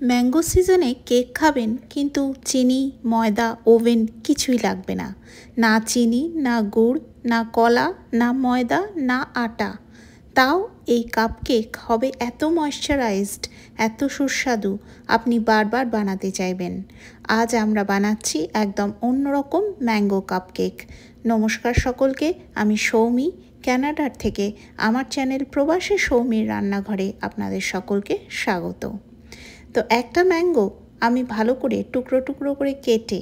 Mango সিজনে cake খাবেন, কিন্তু চিনি, ময়দা, ওভেন কিছুই লাগবে না। না চিনি, না গুড়, না কলা, না ময়দা, না আটা। তাও এই কাপ কেক হবে এত ময়শ্চারাইজড, এত সুস্বাদু, আপনি বারবার বানাতে চাইবেন। আজ আমরা বানাচ্ছি একদম অন্যরকম ম্যাঙ্গো কাপ কেক। নমস্কার সকলকে, আমি সৌমি, ক্যানাডার থেকে আমার চ্যানেল প্রবাসী সৌমির রান্নাঘরে আপনাদের সকলকে স্বাগত। তো একটা ম্যাঙ্গো আমি ভালো করে টুকরো টুকরো করে কেটে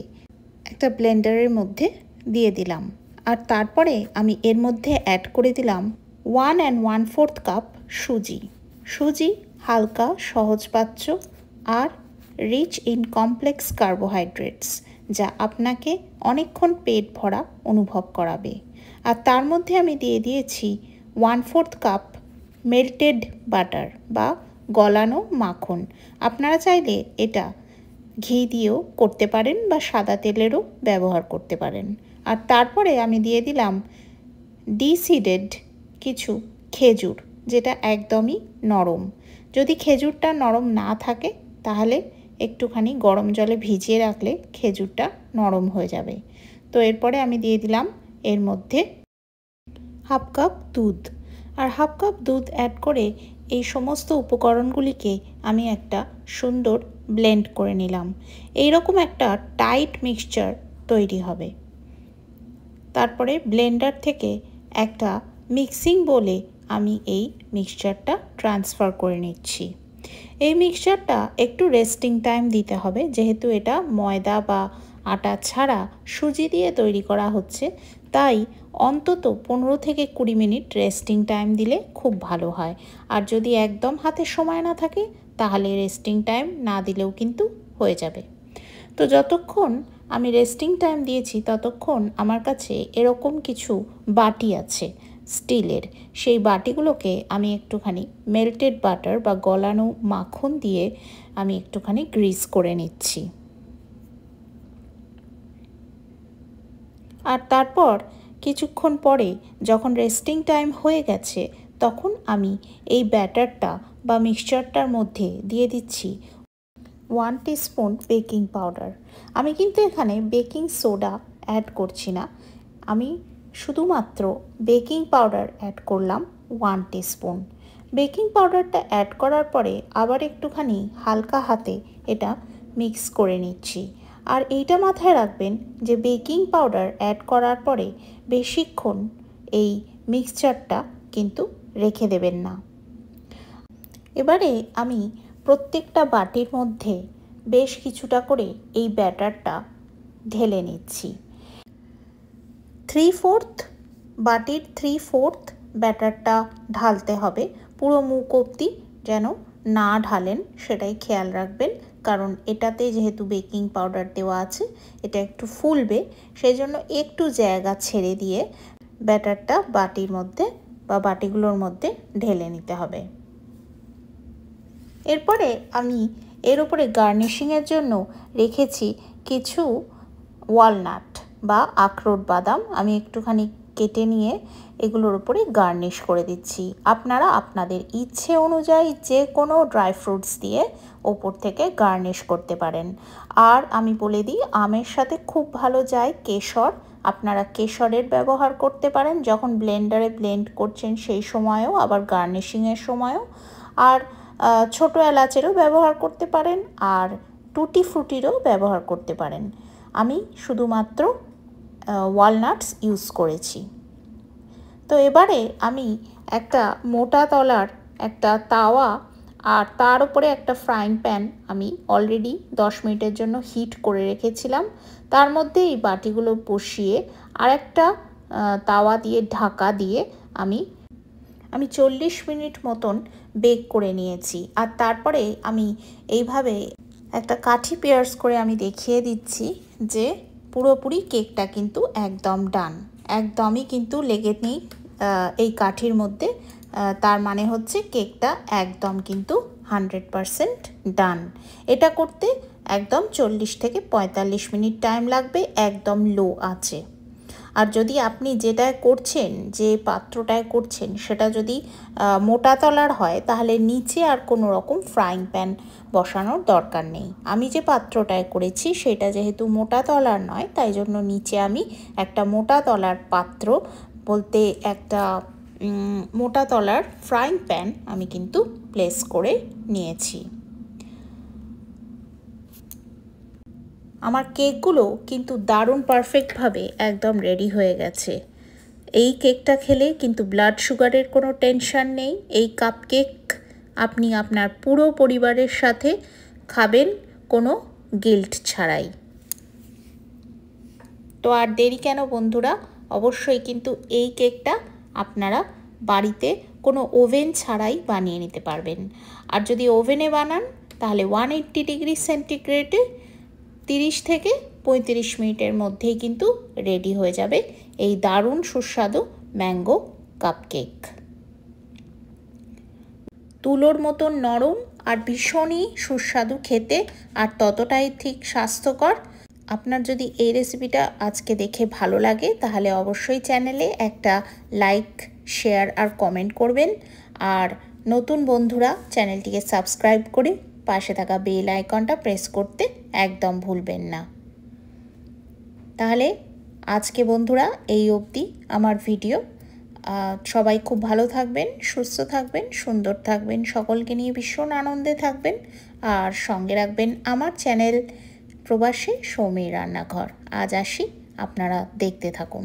একটা ব্লেন্ডারের মধ্যে দিয়ে দিলাম। আর তারপরে আমি এর মধ্যে অ্যাড করে দিলাম 1 1/4 কাপ সুজি। সুজি হালকা, সহজপাচ্য আর রিচ ইন কমপ্লেক্স কার্বোহাইড্রেটস, যা আপনাকে অনেকক্ষণ পেট ভরা অনুভব করাবে। আর তার মধ্যে আমি দিয়ে দিয়েছি 1/4 কাপ মেল্টেড বাটার বা গলানো মাখন। আপনারা চাইলে এটা ঘি দিয়েও করতে পারেন বা সাদা তেলেরও ব্যবহার করতে পারেন। আর তারপরে আমি দিয়ে দিলাম ডিসিডেড কিছু খেজুর, যেটা একদমই নরম। যদি খেজুরটা নরম না থাকে তাহলে একটুখানি গরম জলে ভিজিয়ে রাখলে খেজুরটা নরম হয়ে যাবে। তো এরপরে আমি দিয়ে দিলাম এর মধ্যে 1/2 কাপ দুধ। আর 1/2 কাপ দুধ অ্যাড করে এই সমস্ত উপকরণগুলিকে আমি একটা সুন্দর ব্লেন্ড করে নিলাম। এইরকম একটা টাইট মিক্সচার তৈরি হবে। তারপরে ব্লেন্ডার থেকে একটা মিক্সিং বোলে আমি এই মিক্সচারটা ট্রান্সফার করে নিচ্ছি। এই মিক্সচারটা একটু রেস্টিং টাইম দিতে হবে, যেহেতু এটা ময়দা বা আটা ছাড়া সুজি দিয়ে তৈরি করা হচ্ছে, তাই অন্তত 15 থেকে 20 মিনিট রেস্টিং টাইম দিলে খুব ভালো হয়। আর যদি একদম হাতে সময় না থাকে তাহলে রেস্টিং টাইম না দিলেও কিন্তু হয়ে যাবে। তো যতক্ষণ আমি রেস্টিং টাইম দিয়েছি ততক্ষণ আমার কাছে এরকম কিছু বাটি আছে স্টিলের। সেই বাটিগুলোকে আমি একটুখানি মেল্টেড বাটার বা গলানো মাখন দিয়ে আমি একটুখানি গ্রিস করে নিচ্ছি। আর তারপর কিছুক্ষণ পরে যখন রেস্টিং টাইম হয়ে গেছে, তখন আমি এই ব্যাটারটা বা মিক্সচারটার মধ্যে দিয়ে দিচ্ছি 1 টিস্পুন বেকিং পাউডার। আমি কিন্তু এখানে বেকিং সোডা অ্যাড করছি না, আমি শুধুমাত্র বেকিং পাউডার অ্যাড করলাম 1 টিস্পুন। বেকিং পাউডারটা অ্যাড করার পরে আবার একটুখানি হালকা হাতে এটা মিক্স করে নিচ্ছি। আর এইটা মাথায় রাখবেন যে বেকিং পাউডার অ্যাড করার পরে বেশিক্ষণ এই মিক্সচারটা কিন্তু রেখে দেবেন না। এবারে আমি প্রত্যেকটা বাটির মধ্যে বেশ কিছুটা করে এই ব্যাটারটা ঢেলে নিচ্ছি। 3/4 বাটির 3/4 ব্যাটারটা ঢালতে হবে। পুরো মুখ অবধি যেন না ঢালেন সেটাই খেয়াল রাখবেন, কারণ এটাতে যেহেতু বেকিং পাউডার দেওয়া আছে এটা একটু ফুলবে, সেই জন্য একটু জায়গা ছেড়ে দিয়ে ব্যাটারটা বাটির মধ্যে বা বাটিগুলোর মধ্যে ঢেলে নিতে হবে। এরপরে আমি এর উপরে গার্নিশিংয়ের জন্য রেখেছি কিছু ওয়ালনাট বা আখরোট বাদাম। আমি একটুখানি কেটে নিয়ে এগুলোর উপরে গার্নিশ করে দিচ্ছি। আপনারা আপনাদের ইচ্ছে অনুযায়ী যে কোনো ড্রাই ফ্রুটস দিয়ে ওপর থেকে গার্নিশ করতে পারেন। আর আমি বলে দিই, আমের সাথে খুব ভালো যায় কেশর। আপনারা কেশরের ব্যবহার করতে পারেন যখন ব্লেন্ডারে ব্লেন্ড করছেন সেই সময়ও, আবার গার্নিশিংয়ের সময়ও। আর ছোট এলাচেরও ব্যবহার করতে পারেন, আর টুটি ফ্রুটিরও ব্যবহার করতে পারেন। আমি শুধুমাত্র ওয়ালনাটস ইউজ করেছি। তো এবারে আমি একটা মোটা তলার একটা তাওয়া আর তার উপরে একটা ফ্রাইং প্যান আমি অলরেডি 10 মিনিটের জন্য হিট করে রেখেছিলাম। তার মধ্যে এই বাটিগুলো বসিয়ে আর একটা তাওয়া দিয়ে ঢাকা দিয়ে আমি 40 মিনিট মতন বেক করে নিয়েছি। আর তারপরে আমি এইভাবে একটা কাঠি পেয়ার্স করে আমি দেখিয়ে দিচ্ছি যে পুরোপুরি কেকটা কিন্তু একদম ডান, একদমই কিন্তু লেগে নেই এই কাঠির মধ্যে। তার মানে হচ্ছে কেকটা একদম কিন্তু 100% ডান। এটা করতে একদম 40 থেকে 45 মিনিট টাইম লাগবে, একদম লো আছে। আর যদি আপনি যেটায় করছেন, যে পাত্রটায় করছেন, সেটা যদি মোটা তলার হয় তাহলে নিচে আর কোনো রকম ফ্রাইং প্যান বসানোর দরকার নেই। আমি যে পাত্রটায় করেছি সেটা যেহেতু মোটা তলার নয়, তাই জন্য নিচে আমি একটা মোটা তলার পাত্র বলতে একটা মোটা তলার ফ্রাইং প্যান আমি কিন্তু প্লেস করে নিয়েছি। আমার কেকগুলো কিন্তু দারুণ পারফেক্টভাবে একদম রেডি হয়ে গেছে। এই কেকটা খেলে কিন্তু ব্লাড সুগারের কোনো টেনশন নেই। এই কাপ কেক আপনি আপনার পুরো পরিবারের সাথে খাবেন কোনো গিল্ট ছাড়াই। তো আর দেরি কেন বন্ধুরা, অবশ্যই কিন্তু এই কেকটা আপনারা বাড়িতে কোনো ওভেন ছাড়াই বানিয়ে নিতে পারবেন। আর যদি ওভেনে বানান তাহলে 180 ডিগ্রি সেন্টিগ্রেডে 30 থেকে 35 মিনিটের মধ্যেই কিন্তু রেডি হয়ে যাবে এই দারুণ সুস্বাদু ম্যাঙ্গো কাপকেক। তুলোর মতন নরম আর ভীষণই সুস্বাদু খেতে, আর ততটাই ঠিক স্বাস্থ্যকর। আপনার যদি এই রেসিপিটা আজকে দেখে ভালো লাগে তাহলে অবশ্যই চ্যানেলে একটা লাইক, শেয়ার আর কমেন্ট করবেন। আর নতুন বন্ধুরা চ্যানেলটিকে সাবস্ক্রাইব করে পাশে থাকা বেল আইকনটা প্রেস করতে একদম ভুলবেন না। তাহলে আজকে বন্ধুরা এই অবধি আমার ভিডিও। সবাই খুব ভালো থাকবেন, সুস্থ থাকবেন, সুন্দর থাকবেন, সকলকে নিয়ে ভীষণ আনন্দে থাকবেন। আর সঙ্গে রাখবেন আমার চ্যানেল প্রবাসী সৌমির রান্নাঘর। আজ আসি, আপনারা দেখতে থাকুন।